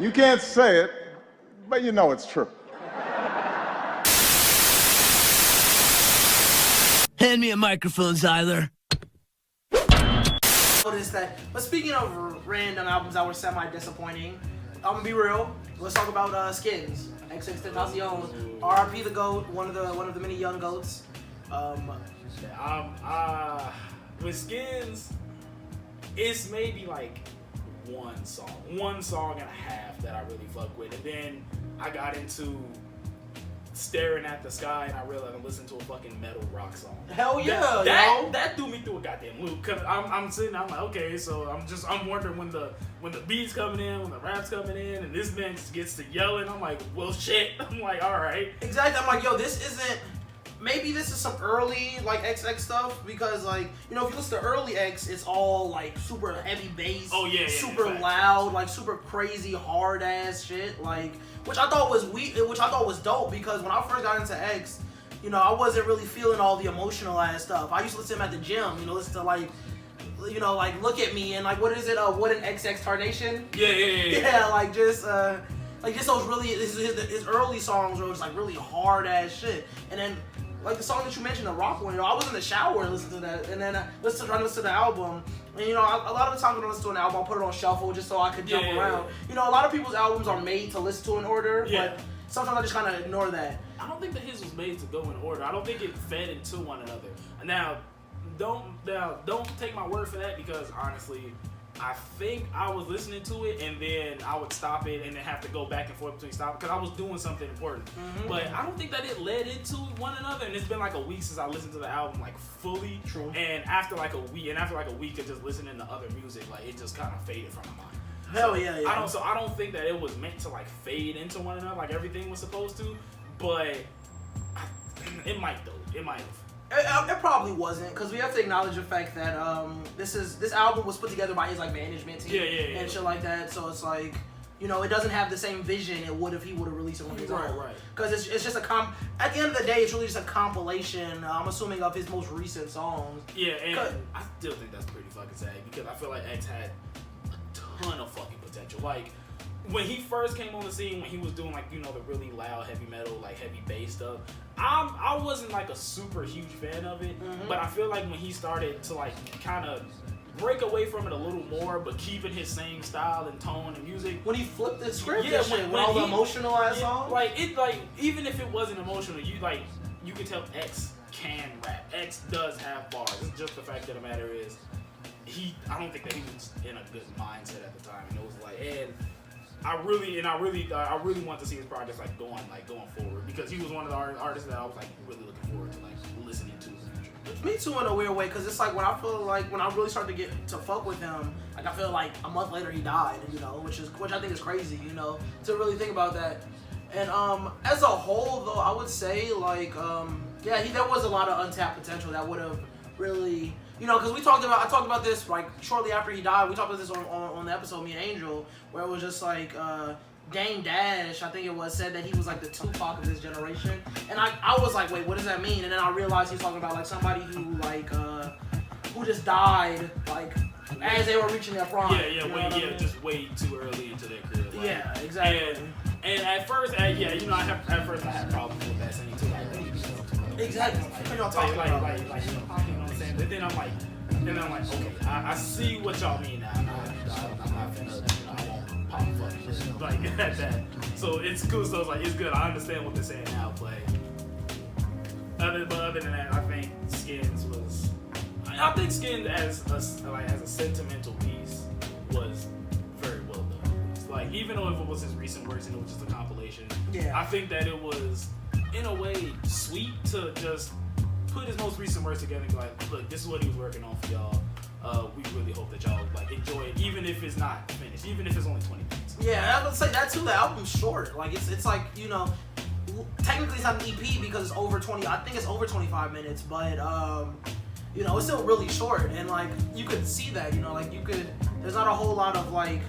You can't say it, but you know it's true. Hand me a microphone, Zyler. That, but speaking of random albums that were semi-disappointing, I'm gonna be real. Let's talk about Skins. XXXTentacion, R.I.P. the GOAT, one of the many young goats. With Skins, it's maybe like one song and a half that I really fuck with, and then I got into Staring at the Sky, and I realized I'm listening to a fucking metal rock song. Hell yeah, that threw me through a goddamn loop. Cause I'm sitting, I'm like, okay, so I'm wondering when the beats coming in, when the rap's coming in, and this man just gets to yelling. I'm like, well, shit. I'm like, all right. Exactly. I'm like, yo, this isn't. Maybe this is some early like XX stuff because like if you listen to early X, it's all like super heavy bass, super loud, like super crazy hard ass shit, like which I thought was dope because when I first got into X, I wasn't really feeling all the emotional ass stuff. I used to listen to him at the gym, listen to like Look at Me and like what is it? What an XX Tarnation? Yeah, like just those really his early songs were just like really hard ass shit, and then. Like the song that you mentioned, the rock one, I was in the shower and listened to that, and then trying to listen to the album. And a lot of the time when I listen to an album, I'll put it on shuffle just so I could jump around. A lot of people's albums are made to listen to in order, but sometimes I just kind of ignore that. I don't think that his was made to go in order. I don't think it fed into one another. Now, don't take my word for that because honestly, I think I was listening to it and then I would stop it and then have to go back and forth between stop because I was doing something important. Mm-hmm. But I don't think that it led into one another. And it's been like a week since I listened to the album like fully. True. And after like a week of just listening to other music, like it just kind of faded from my mind. Hell yeah. I don't think that it was meant to like fade into one another like everything was supposed to. But it might though. It might have. It probably wasn't because we have to acknowledge the fact that this album was put together by his like management team and shit like that. So it's like it doesn't have the same vision it would if he would have released it on his own. Right. Because it's just at the end of the day, it's really just a compilation. I'm assuming of his most recent songs. Yeah, and I still think that's pretty fucking sad because I feel like X had a ton of fucking potential. Like. When he first came on the scene, when he was doing like the really loud heavy metal, like heavy bass stuff, I wasn't like a super huge fan of it. Mm-hmm. But I feel like when he started to like kind of break away from it a little more, but keeping his same style and tone and music. When he flipped the script, when all the emotional ass songs, like even if it wasn't emotional, you could tell X can rap. X does have bars. It's just the fact of the matter is, I don't think that he was in a good mindset at the time, and it was like I really want to see his projects going forward because he was one of the artists that I was like really looking forward to like listening to in the future. Me too in a weird way because it's like when I feel like when I really start to get to fuck with him, like I feel like a month later he died, which I think is crazy, to really think about that. And as a whole though, I would say like there was a lot of untapped potential that would have really. Because I talked about this like shortly after he died. We talked about this on the episode, me and Angel, where it was just like Dame Dash, I think it was, said that he was like the Tupac of this generation, and I was like, wait, what does that mean? And then I realized he was talking about like somebody who like who just died like as they were reaching their prime. Just way too early into their career. Like, yeah, exactly. And at first, I had problems with that saying too. Exactly. But then I'm like, okay, I see what y'all mean now. I'm not finna, I won't pop fucking like that. So it's cool. So it's like it's good. I understand what they're saying now, but other than that, I think Skins was. I think Skins as a sentimental piece was very well done. Like even though if it was his recent works and it was just a compilation, I think that it was in a way sweet to just put his most recent works together and be like, look, this is what he was working on for y'all. We really hope that y'all like enjoy it, even if it's not finished, even if it's only 20 minutes. Yeah, I would say that too. The album's short. Like it's like technically it's not an EP because it's over 20. I think it's over 25 minutes, but it's still really short, and like you could see that. There's not a whole lot of like.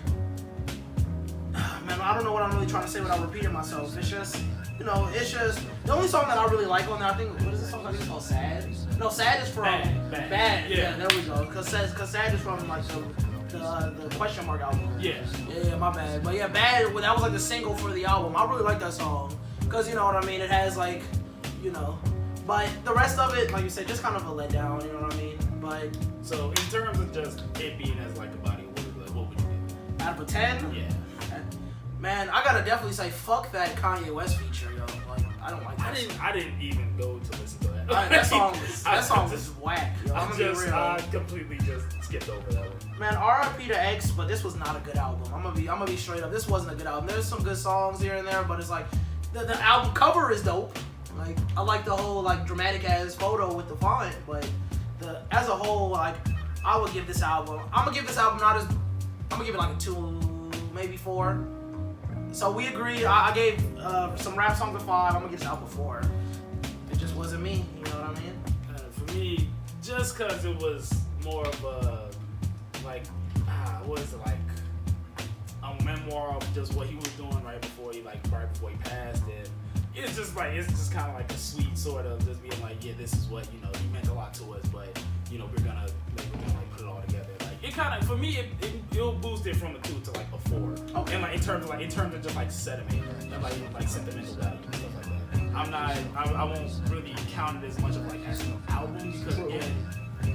Man, I don't know what I'm really trying to say without repeating myself. It's just. It's just the only song that I really like on there. I think what is this song? I think it's called "Sad." No, "Sad" is from Bad. Yeah, there we go. Cause "Sad" is from like the question mark album. Yeah. Yeah, my bad. But yeah, Bad, well, that was like the single for the album. I really like that song. Because, you know what I mean, it has like, you know. But the rest of it, like you said, just kind of a letdown, you know what I mean? But. So in terms of just it being as like a body of work, what would you do? Out of a 10? Yeah. Man, I gotta definitely say, fuck that Kanye West feature, yo. Like, I don't like that. I didn't even go to listen to that. That song was whack, yo. I'm gonna be real. I completely just skipped over that one. Man, R.I.P. to X, but this was not a good album. I'm gonna be straight up. This wasn't a good album. There's some good songs here and there, but it's like the album cover is dope. Like I like the whole like dramatic ass photo with the font, but as a whole, like I would give this album. I'm gonna give it like a 2, maybe 4. So we agree. I gave some rap songs a 5. I'm gonna give this album a 4. It just wasn't me. You know what I mean? For me, just cause it was more of a what is it, like a memoir of just what he was doing right before he passed, and it's just kind of like a sweet sort of just being like, yeah, this is what, you know, he meant a lot to us, but you know, we're gonna put it all together. Like it kind of, for me, it'll boost it from a 2 to like a 4. Okay. And like in terms of just like sentiment and like sentimental value and stuff like that. I won't really count it as much of like as an album because again,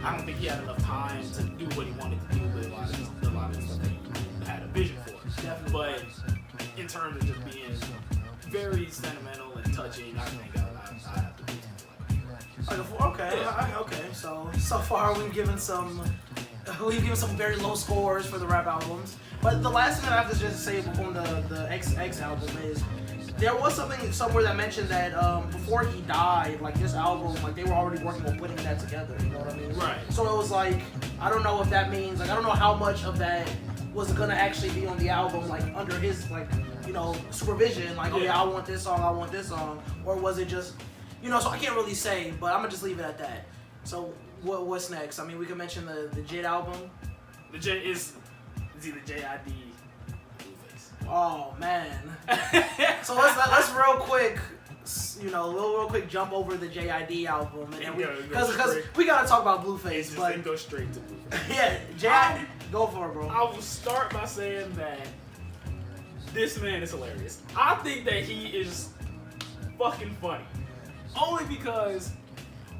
I don't think he had enough time to do what he wanted to do with a lot of the stuff that he had a vision for. Definitely. But in terms of just being very sentimental and touching, I think I have to be like a 4. Okay, yeah. Okay. So far we've given some very low scores for the rap albums. But the last thing that I have to just say on the XX album is there was something somewhere that mentioned that before he died, like this album, like they were already working on putting that together. You know what I mean? Right. So it was like I don't know if that means like I don't know how much of that was gonna actually be on the album, like under his like you know supervision. Like okay, I want this song, or was it just you know? So I can't really say, but I'm gonna just leave it at that. So what's next? I mean, we can mention the JID album. The J is either JID. Oh man! So let's real quick, you know, real quick jump over the JID album, and because we gotta talk about Blueface, but go straight to Blueface. Yeah, JID, go for it, bro. I will start by saying that this man is hilarious. I think that he is fucking funny, only because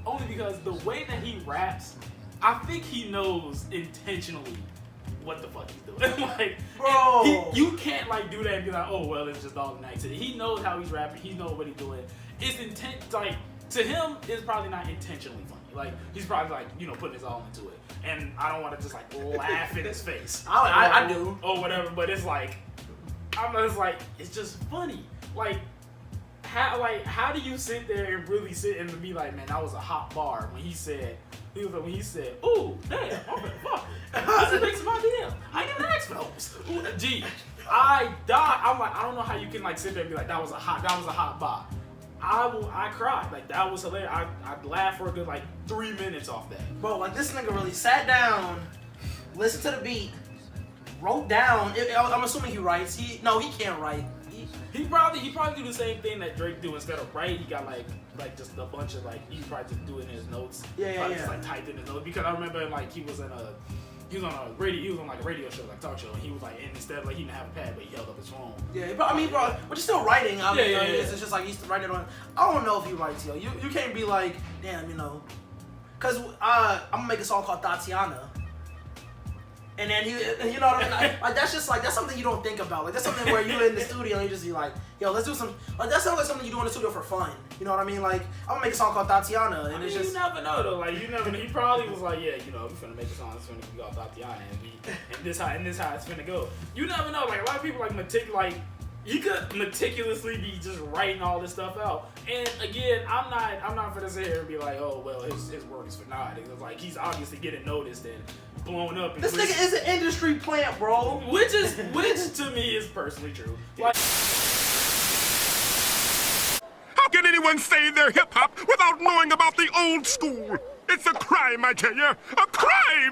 the way that he raps, I think he knows intentionally what the fuck he's doing. Like, bro, you can't like do that and be like, oh well, it's just all night. He knows how he's rapping. He knows what he's doing. It's like to him, it's probably not intentionally funny. Like he's probably like you know putting his all into it. And I don't want to just like laugh in his face. I do or whatever. But it's like it's just funny. Like how do you sit there and really sit and be like, man, that was a hot bar when he said, ooh, damn, fuck. This makes my deal. I didn't even ask for those. Gee, I died. I'm like, I don't know how you can like sit there and be like, that was a hot bar. I cried. Like that was hilarious. I laughed for a good like 3 minutes off that. Bro, like this nigga really sat down, listened to the beat, wrote down. I'm assuming he writes. He can't write. He probably do the same thing that Drake do instead of write. He got like just a bunch of like he probably just do it in his notes. Just like typed in his notes because I remember like he was on a radio show like talk show and he was like and instead of like he didn't have a pad but he held up his phone. Yeah, but you're still writing. I mean, yeah. It's just like he's writing on. I don't know if he writes, yo. You can't be like, damn, you know, cause I'm gonna make a song called Tatiana. And then you know what I mean? Like that's just like that's something you don't think about. Like that's something where you're in the studio and you just be like, yo, let's do some. Like that sounds like something you do in the studio for fun. You know what I mean? Like I'm gonna make a song called Tatiana, and it's just. You never know though. Like you never know. He probably was like, yeah, you know, we're finna make a song that's finna be called Tatiana, and this how it's finna go. You never know. Like a lot of people you could meticulously be just writing all this stuff out. And again, I'm not gonna sit here and be like, oh well, his work is for naught. It's like he's obviously getting noticed and blown up. This nigga is an industry plant, bro. Which to me is personally true. Like, how can anyone say they're hip hop without knowing about the old school? It's a crime, I tell you, a crime.